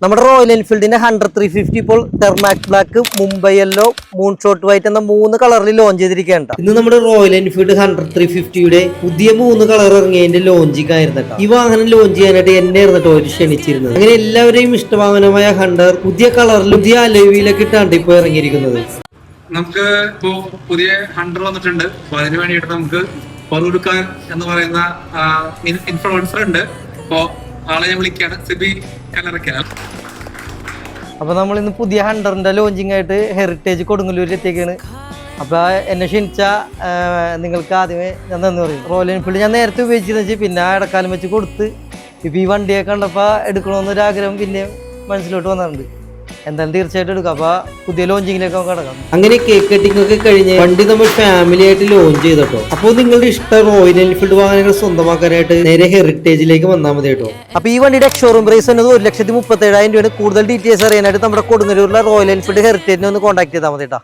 നമ്മുടെ റോയൽ എൻഫീൽഡിന്റെ 100-350 ഇപ്പോൾ tarmac black, Mumbai yellow, moon shot white എന്ന 3 കളറിൽ ലോഞ്ച് ചെയ്തിരിക്കുകയാണ്. ഇന്ന് നമ്മുടെ റോയൽ എൻഫീൽഡ് 100-350യുടെ പുതിയ 3 കളർ ഇറങ്ങിയതിന്റെ ലോഞ്ചിങ് ആയിരുന്നു. ഈ വാഹനം ലോഞ്ച് ചെയ്യാനായിട്ട് എന്നെ ആയിരുന്നു ഒരു ക്ഷണിച്ചിരുന്നത്. അങ്ങനെ എല്ലാവരെയും ഇഷ്ടവാഹനമായ ഹണ്ടർ പുതിയ കളറിൽ പുതിയ അലോയിലൊക്കെ ഇട്ടാണ് ഇപ്പൊ ഇറങ്ങിയിരിക്കുന്നത്. നമുക്ക് ഇപ്പോ പുതിയ ഹണ്ടർ വന്നിട്ടുണ്ട്. അപ്പൊ അതിനു വേണ്ടിയിട്ട് നമുക്ക് ഫറൂഖ് ഖാൻ എന്ന് പറയുന്ന ഇൻഫ്ലുവൻസർ ഉണ്ട്. അപ്പോ ആളെ ഞാൻ വിളിക്കാണ്, സിബി കല്ലറയ്ക്കൽ. അപ്പൊ നമ്മൾ ഇന്ന് പുതിയ ഹണ്ടറിന്റെ ലോഞ്ചിങ് ആയിട്ട് ഹെറിറ്റേജ് കൊടുങ്ങല്ലൂരിൽ എത്തിയേക്കാണ്. അപ്പൊ എന്നെ ക്ഷണിച്ച നിങ്ങൾക്ക് ആദ്യമേ ഞാൻ നന്ദി പറയും. റോയൽ എൻഫീൽഡ് ഞാൻ നേരത്തെ ഉപയോഗിച്ചിരുന്നു വെച്ചാൽ പിന്നെ ഇടക്കാലം വെച്ച് കൊടുത്ത് ഇപ്പൊ ഈ വണ്ടിയെ കണ്ടപ്പോ എടുക്കണമെന്നൊരാഗ്രഹം പിന്നെ മനസ്സിലോട്ട് വന്നിട്ടുണ്ട്. എന്തായാലും തീർച്ചയായിട്ടും എടുക്കാം. അപ്പൊ പുതിയ ലോഞ്ചിങ്ങിലേക്ക് കിടക്കാം. അങ്ങനെ കേക്ക് കട്ടിംഗ് ഒക്കെ കഴിഞ്ഞ് വണ്ടി നമ്മൾ ഫാമിലി ആയിട്ട് ലോഞ്ച് ചെയ്തോ. അപ്പോൾ നിങ്ങളുടെ ഇഷ്ടം റോയൽ എൻഫീൽഡ് വാഹനങ്ങൾ സ്വന്തമാക്കാനായിട്ട് നേരെ ഹെറിറ്റേജിലേക്ക് വന്നാൽ മതി കേട്ടോ. അപ്പൊ ഈ വണ്ടിയുടെ ഷോറൂം പ്രൈസ് എന്നത് 1,37,000 രൂപയാണ്. കൂടുതൽ ഡീറ്റെയിൽസ് അറിയാനായിട്ട് നമ്മുടെ കൊടുങ്ങല്ലൂരിലെ റോയൽ എൻഫീൽഡ് ഹെറിറ്റേജിനെ ഒന്ന് കോൺടാക്ട് ചെയ്താൽ മതി കേട്ടോ.